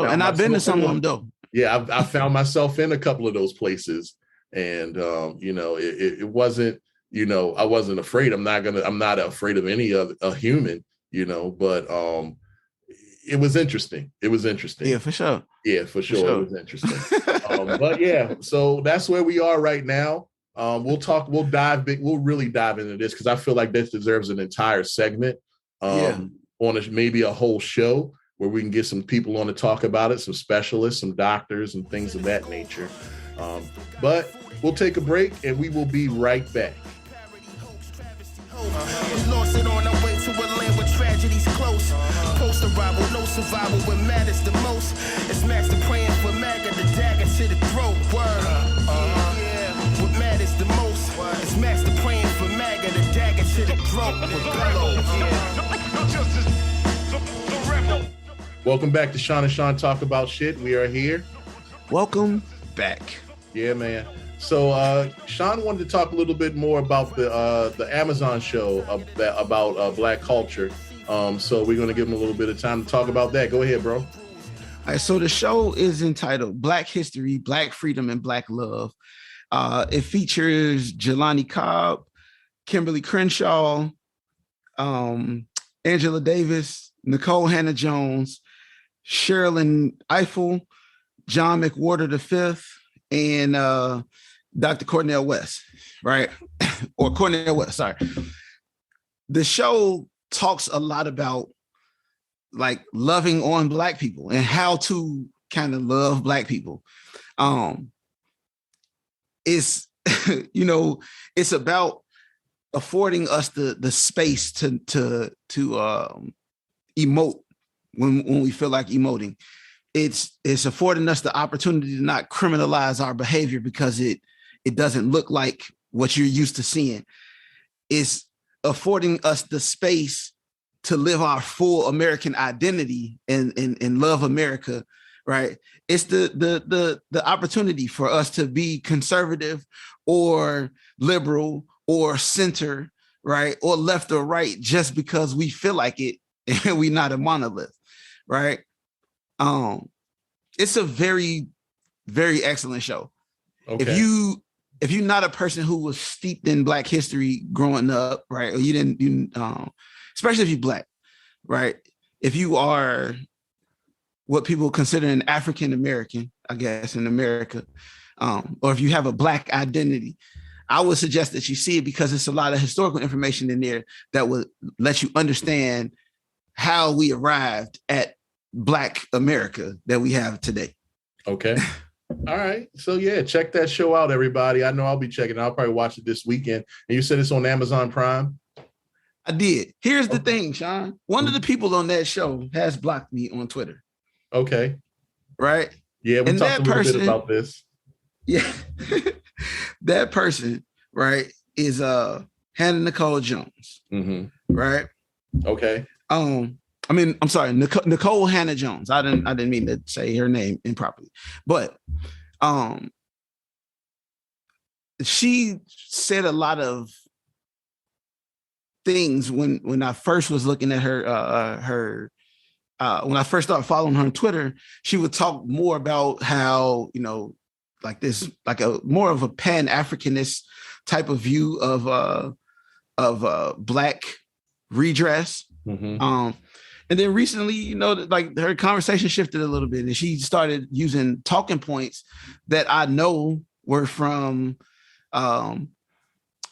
C: And I've been to some of them though.
B: Yeah, I found myself in a couple of those places, and it wasn't, I wasn't afraid. I'm not afraid of any other a human, but it was interesting.
C: Yeah, for sure.
B: Yeah, for sure. It was interesting. But yeah, so that's where we are right now. We'll really dive into this, because I feel like this deserves an entire segment on maybe a whole show where we can get some people on to talk about it, some specialists, some doctors, and things of that nature. But we'll take a break and we will be right back.
A: We lost it on our way to a land where tragedy's close. Post-arrival, no survival when matters the most. It's Master praying for MAGA, the dagger to the throat. What matters the most. It's Master praying for MAGA, the dagger to the throat.
B: Welcome back to Sean and Sean Talk About Shit. We are here.
C: Welcome back.
B: Yeah, man. So Sean wanted to talk a little bit more about the Amazon show about Black culture. So we're going to give him a little bit of time to talk about that. Go ahead, bro.
C: All right, so the show is entitled Black History, Black Freedom, and Black Love. It features Jelani Cobb, Kimberly Crenshaw, Angela Davis, Nicole Hannah-Jones, Sherilyn Eiffel, John McWhorter V, and Dr. Cornel West, right? Or Cornel West, sorry. the show talks a lot about like loving on Black people and how to kind of love Black people. It's it's about affording us the space to emote when we feel like emoting. It's affording us the opportunity to not criminalize our behavior because it doesn't look like what you're used to seeing. It's affording us the space to live our full American identity and love America, right? It's the opportunity for us to be conservative or liberal or center, right? Or left or right just because we feel like it and we're not a monolith, right? It's a very, very excellent show. Okay. If you're not a person who was steeped in Black history growing up, right? Or especially if you're Black, right? If you are what people consider an African American, I guess, in America, or if you have a Black identity, I would suggest that you see it because it's a lot of historical information in there that would let you understand how we arrived at Black America that we have today.
B: Okay. All right. So yeah, check that show out, everybody. I know I'll be checking it. I'll probably watch it this weekend. And you said it's on Amazon Prime?
C: I did. Here's the thing, Sean. One of the people on that show has blocked me on Twitter.
B: Okay.
C: Right?
B: Yeah, we talked a little bit about this.
C: Yeah. That person, right, is Hannah Nicole Jones. Mm-hmm. Right?
B: Okay.
C: I'm sorry, Nicole Hannah Jones. I didn't mean to say her name improperly, but she said a lot of things when I first was looking at her when I first started following her on Twitter. She would talk more about how like a more of a Pan-Africanist type of view of Black redress. Mm-hmm. And then recently, like her conversation shifted a little bit and she started using talking points that I know were from Yvette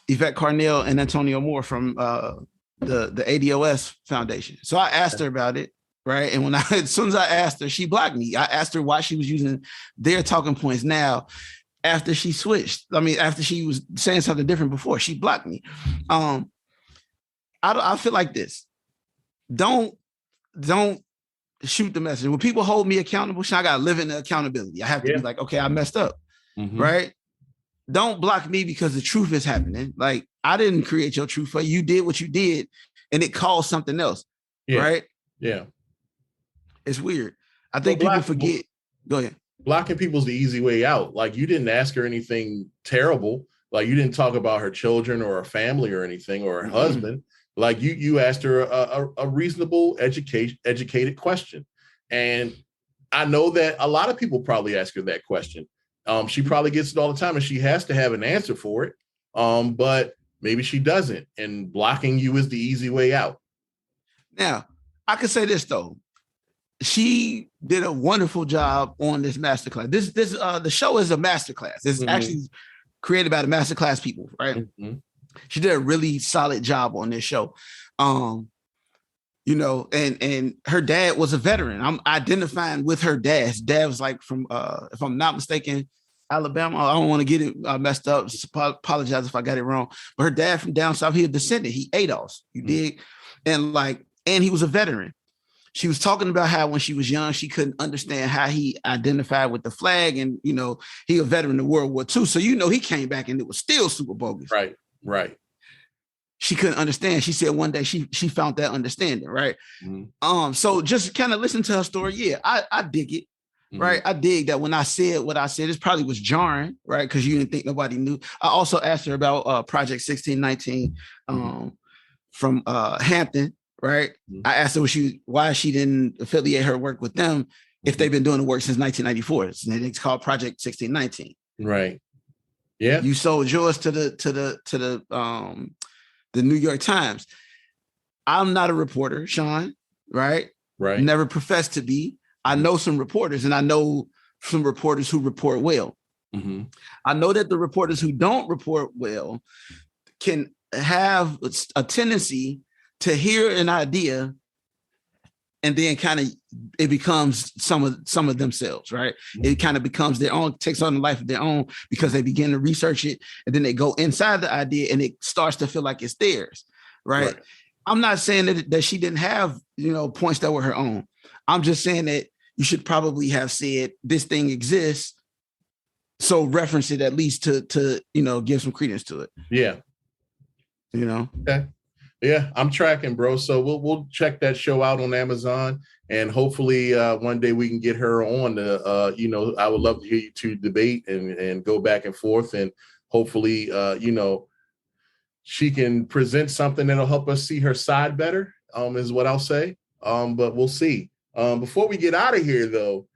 C: Carnell and Antonio Moore from the ADOS Foundation. So I asked her about it, right? And as soon as I asked her, she blocked me. I asked her why she was using their talking points now after she switched. I mean, after she was saying something different before, she blocked me. I feel like this. Don't shoot the message. When people hold me accountable, I gotta live in the accountability. I have to be like, okay, I messed up, right? Don't block me because the truth is happening. Like, I didn't create your truth for you. You did what you did, and it caused something else, right? Yeah. It's weird. I think people forget. Go ahead.
B: Blocking people's the easy way out. Like, you didn't ask her anything terrible. Like, you didn't talk about her children or her family or anything or her husband. Like, you asked her a reasonable, educated question. And I know that a lot of people probably ask her that question. She probably gets it all the time and she has to have an answer for it. But maybe she doesn't. And blocking you is the easy way out.
C: Now, I can say this, though. She did a wonderful job on this masterclass. The show is a masterclass. It's actually created by the masterclass people, right? Mm-hmm. She did a really solid job on this show. And her dad was a veteran. I'm identifying with her dad. His dad was like from, if I'm not mistaken, Alabama. I don't want to get it messed up. Apologize if I got it wrong. But her dad from down south, he was descendant. He ADOS, you dig? And he was a veteran. She was talking about how when she was young, she couldn't understand how he identified with the flag. And, he a veteran of World War II. So, he came back and it was still super bogus.
B: Right.
C: She couldn't understand. She said one day she found that understanding, right? Mm-hmm. So just kind of listen to her story. Yeah, I dig it, right? I dig that when I said what I said, it probably was jarring, right? Because you didn't think nobody knew. I also asked her about Project 1619 from Hampton, right? Mm-hmm. I asked her why she didn't affiliate her work with them if they've been doing the work since 1994. It's called Project 1619.
B: Right. Yeah.
C: You sold yours to the New York Times. I'm not a reporter, Sean, right?
B: Right.
C: Never professed to be. I know some reporters and I know some reporters who report well. Mm-hmm. I know that the reporters who don't report well can have a tendency to hear an idea and then kind of it becomes some of themselves, right? It kind of becomes their own, takes on a life of their own because they begin to research it and then they go inside the idea and it starts to feel like it's theirs, right? I'm not saying that she didn't have, points that were her own. I'm just saying that you should probably have said this thing exists. So reference it at least to give some credence to it.
B: Yeah.
C: Okay.
B: Yeah, I'm tracking, bro. So we'll check that show out on Amazon, and hopefully one day we can get her on. I would love to hear you two debate and go back and forth, and hopefully, she can present something that'll help us see her side better. Is what I'll say. But we'll see. Before we get out of here, though,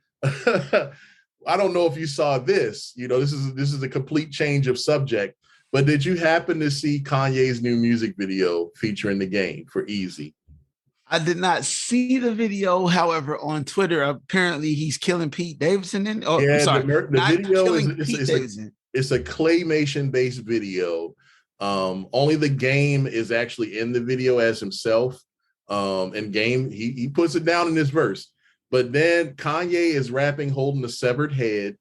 B: I don't know if you saw this. This is a complete change of subject. But did you happen to see Kanye's new music video featuring the game for Easy?
C: I did not see the video. However, on Twitter, apparently he's killing Pete Davidson.
B: The video is a claymation-based video. Only the game is actually in the video as himself. And game, he puts it down in this verse. But then Kanye is rapping holding a severed head,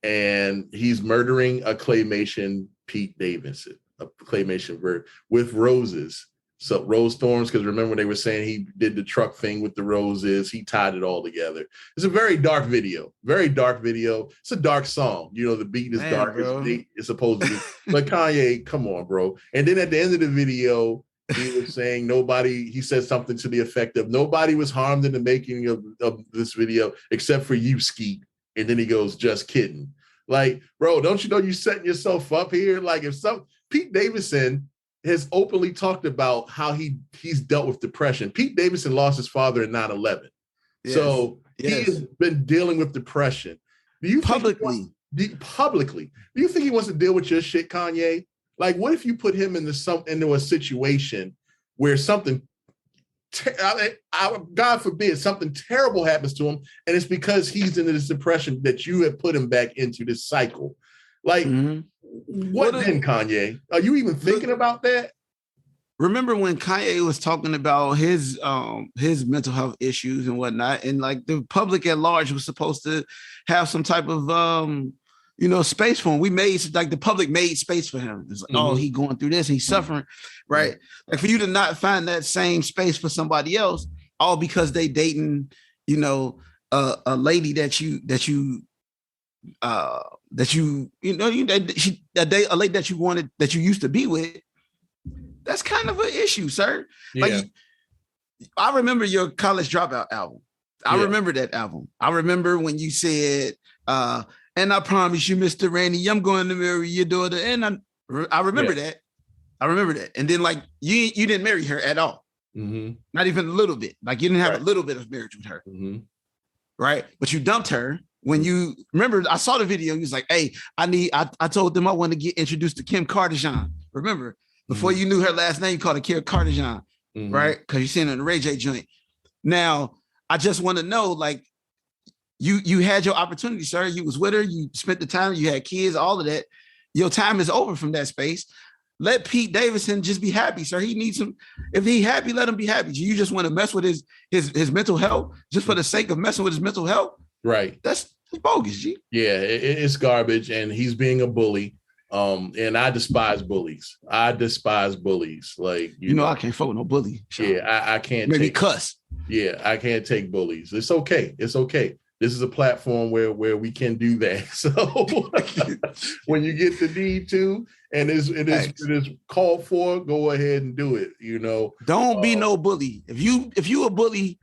B: and he's murdering a claymation Pete Davidson, a claymation bird with roses. So rose thorns, because remember they were saying he did the truck thing with the roses. He tied it all together. It's a very dark video. Very dark video. It's a dark song. The beat is dark. It's supposed to be. But Kanye, come on, bro. And then at the end of the video, he was saying he said something to the effect of nobody was harmed in the making of this video except for you, Skeet. And then he goes, just kidding. Like, bro, don't you know you're setting yourself up here? Like, Pete Davidson has openly talked about how he's dealt with depression. Pete Davidson lost his father in 9/11. Yes. So he has been dealing with depression. Do you publicly? Do you think he wants to deal with your shit, Kanye? Like, what if you put him into a situation where something, God forbid, something terrible happens to him, and it's because he's in this depression that you have put him back into this cycle? Like, what then, Kanye? Are you even thinking about that?
C: Remember when Kanye was talking about his mental health issues and whatnot, and like the public at large was supposed to have some type of space for him. The public made space for him. It's like, he going through this, and he's suffering, right? Like for you to not find that same space for somebody else, all because they dating, a lady a lady that you used to be with. That's kind of an issue, sir. Yeah. Like, I remember your College Dropout album. I remember that album. I remember when you said, and I promise you, Mr. Randy, I'm going to marry your daughter. And I remember that. I remember that. And then, like, you didn't marry her at all. Mm-hmm. Not even a little bit. Like, you didn't have a little bit of marriage with her. Mm-hmm. Right? But you dumped her when you remember. I saw the video. He was like, hey, I told them I want to get introduced to Kim Kardashian. Remember? Before you knew her last name, you called her Kim Kardashian. Right? Because you seen her in the Ray J joint. Now, I just want to know, like, you had your opportunity, sir. You was with her. You spent the time. You had kids, all of that. Your time is over from that space. Let Pete Davidson just be happy, sir. He needs some. If he happy, let him be happy. You just want to mess with his mental health just for the sake of messing with his mental health? Right. That's bogus, G.
B: Yeah, it's garbage, and he's being a bully. And I despise bullies. Like,
C: you know I can't fuck with no bully.
B: Sean. Yeah, I can't.
C: Maybe cuss.
B: Yeah, I can't take bullies. It's okay. This is a platform where we can do that. So when you get the need to, and it is called for, go ahead and do it.
C: Don't be no bully. If you a bully,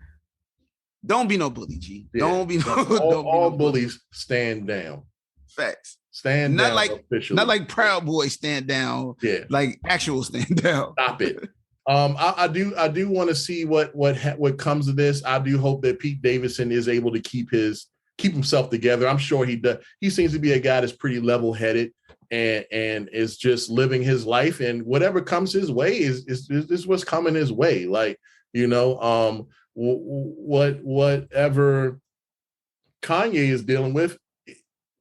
C: don't be no bully, G. Yeah. Don't be
B: all bullies stand down.
C: Facts.
B: Stand
C: not
B: down.
C: Not like Proud Boy stand down. Yeah. Like actual stand down.
B: Stop it. I do want to see what comes of this. I do hope that Pete Davidson is able to keep himself together. I'm sure he does. He seems to be a guy that's pretty level-headed and is just living his life, and whatever comes his way is what's coming his way. Like, whatever Kanye is dealing with,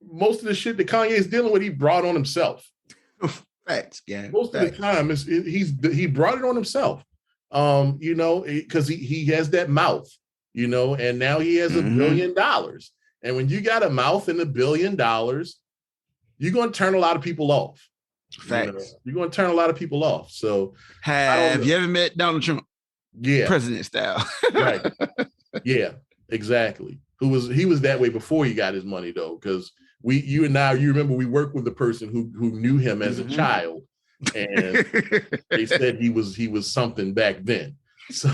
B: most of the shit that Kanye is dealing with, he brought on himself.
C: Facts, yeah.
B: Most of the time, he brought it on himself. because he has that mouth, and now he has $1 billion. And when you got a mouth and $1 billion, you're going to turn a lot of people off.
C: Facts.
B: You're going to turn a lot of people off. So
C: have you ever met Donald Trump?
B: Yeah.
C: President style.
B: Right. Yeah, exactly. He was that way before he got his money though, because you remember we worked with the person who knew him as a child, and they said he was something back then. So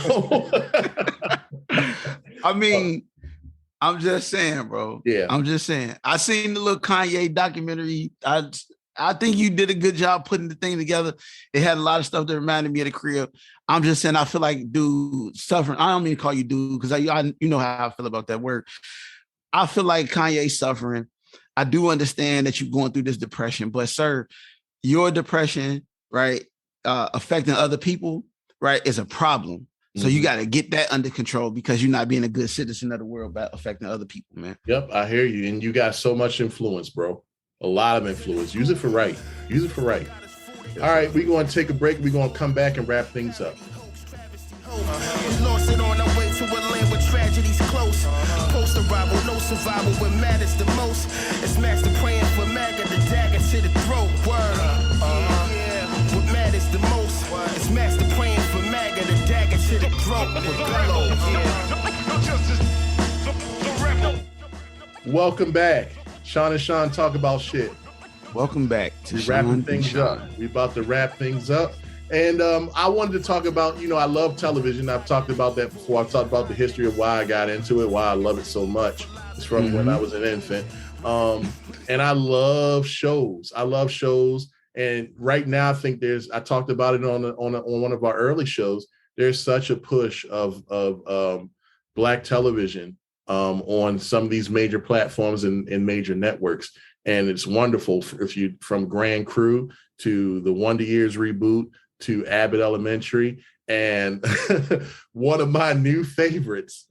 C: I mean, I'm just saying, bro.
B: Yeah.
C: I'm just saying. I seen the little Kanye documentary. I think you did a good job putting the thing together. It had a lot of stuff that reminded me of the crib. I'm just saying, I feel like dude suffering. I don't mean to call you dude because you know how I feel about that word. I feel like Kanye suffering. I do understand that you're going through this depression, but sir, your depression, right, affecting other people, right, is a problem. So you got to get that under control because you're not being a good citizen of the world by affecting other people, man.
B: Yep, I hear you. And you got so much influence, bro. A lot of influence. Use it for right. Use it for right. All right, we're going to take a break. We're going to come back and wrap things up.
A: Lost it on our way to a land where tragedy's close. Post arrival, no survival when matters the most. It's master praying for MAGA, the dagger to the throat. Word. What matters the most. It's master praying for MAGA, the dagger to the throat.
B: Welcome back. Sean and Sean talk about shit.
C: Welcome back to
B: wrapping things up. We about to wrap things up. And I wanted to talk about, I love television. I've talked about that before. I've talked about the history of why I got into it, why I love it so much. It's from when I was an infant. And I love shows. And right now, I think I talked about it on one of our early shows. There's such a push of Black television on some of these major platforms and major networks. And it's wonderful from Grand Crew to the Wonder Years reboot to Abbott Elementary. And one of my new favorites,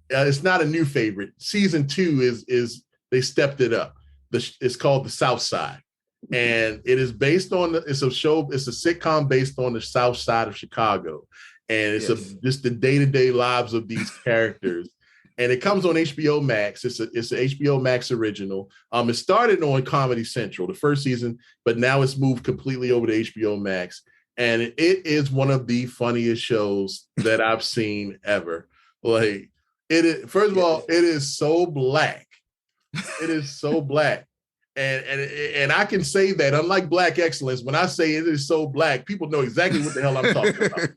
B: it's not a new favorite. Season 2 is they stepped it up. It's called the Southside. And it is based on, it's a sitcom based on the South Side of Chicago. And it's just the day-to-day lives of these characters. And it comes on HBO Max. It's an HBO Max original. It started on Comedy Central, the first season, but now it's moved completely over to HBO Max. And it is one of the funniest shows that I've seen ever. Like, first of all, it is so Black. It is so Black. And I can say that, unlike Black excellence, when I say it is so Black, people know exactly what the hell I'm talking about.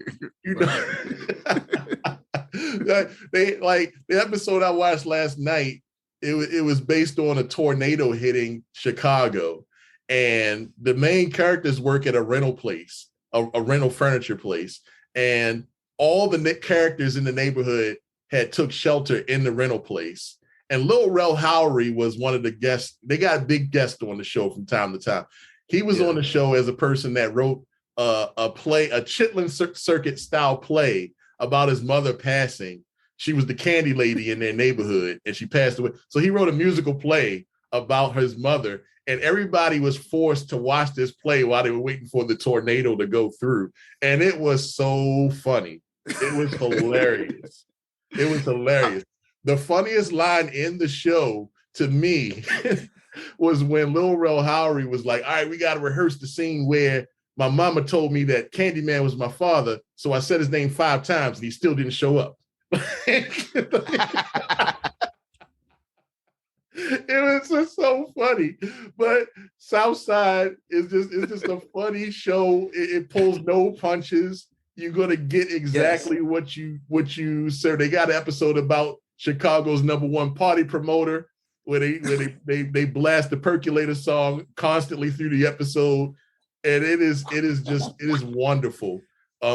B: The episode I watched last night, it was based on a tornado hitting Chicago, and the main characters work at a rental place, a rental furniture place, and all the characters in the neighborhood had took shelter in the rental place. And Lil Rel Howery was one of the guests. They got a big guest on the show from time to time. He was on the show as a person that wrote a play, a Chitlin Circuit style play about his mother passing. She was the candy lady in their neighborhood and she passed away. So he wrote a musical play about his mother, and everybody was forced to watch this play while they were waiting for the tornado to go through. And it was so funny. It was hilarious. It was hilarious. The funniest line in the show to me was when Lil Rel Howery was like, all right, we got to rehearse the scene where my mama told me that Candyman was my father. So I said his name 5 times and he still didn't show up. It was just so funny. But Southside is just a funny show. It pulls no punches. You're gonna get exactly what you sir. They got an episode about Chicago's #1 party promoter where they blast the Percolator song constantly through the episode, and it is wonderful.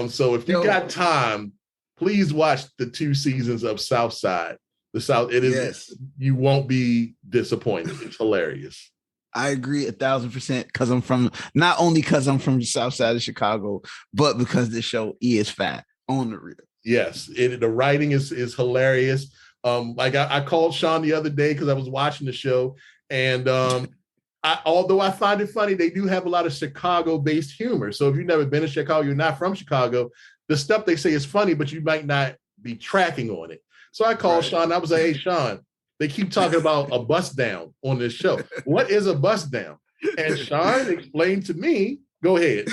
B: So if you got time, please watch the 2 seasons of Southside. You won't be disappointed. It's hilarious.
C: I agree 1,000% because I'm from the South Side of Chicago, but because this show is fat on the real.
B: Yes, the writing is hilarious. I called Sean the other day because I was watching the show, and although I find it funny, they do have a lot of Chicago-based humor. So if you've never been to Chicago, you're not from Chicago, the stuff they say is funny, but you might not be tracking on it. So I called Sean. I was like, hey, Sean, they keep talking about a bust down on this show. What is a bust down? And Sean explained to me, go ahead.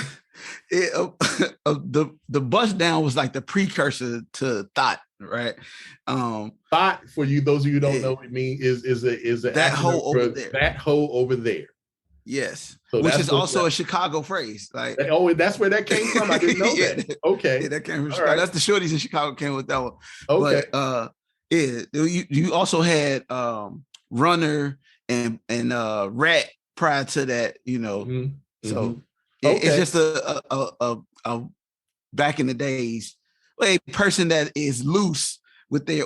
C: The bust down was like the precursor to thought, right?
B: Thought, for you, those of you who don't know what it means, is
C: that hoe over there.
B: That hoe over there.
C: Yes,
B: so
C: which is also a Chicago phrase. Like,
B: oh, that's where that came from. I didn't know that. Okay,
C: yeah, that came from Chicago. Right. That's the shorties in Chicago came with that one.
B: Okay,
C: but you also had Runner and Rat prior to that. You know, so it's just a back in the days, a person that is loose with their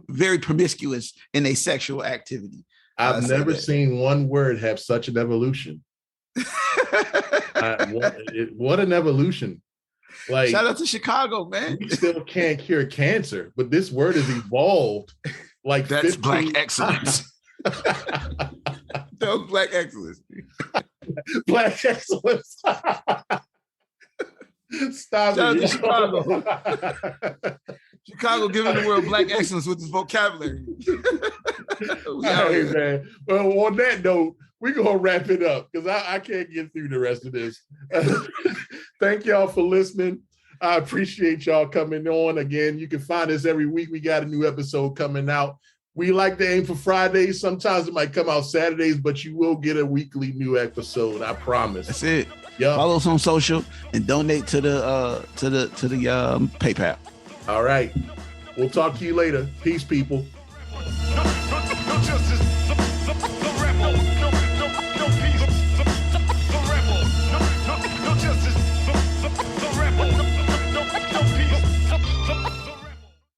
C: very promiscuous in a sexual activity.
B: I've never seen one word have such an evolution. What an evolution. Like,
C: shout out to Chicago, man.
B: We still can't cure cancer, but this word has evolved. Like,
C: that's Black excellence. That was Black excellence.
B: Black excellence. Stop
C: shout
B: it.
C: Out to Chicago. Chicago giving the world Black excellence with his vocabulary.
B: Hey, man. Well, on that note, we're going to wrap it up because I can't get through the rest of this. Thank y'all for listening. I appreciate y'all coming on. Again, you can find us every week. We got a new episode coming out. We like to aim for Fridays. Sometimes it might come out Saturdays, but you will get a weekly new episode. I promise.
C: That's it.
B: Yeah.
C: Follow us on social and donate to the PayPal.
B: All right. We'll talk to you later. Peace, people.
D: No justice.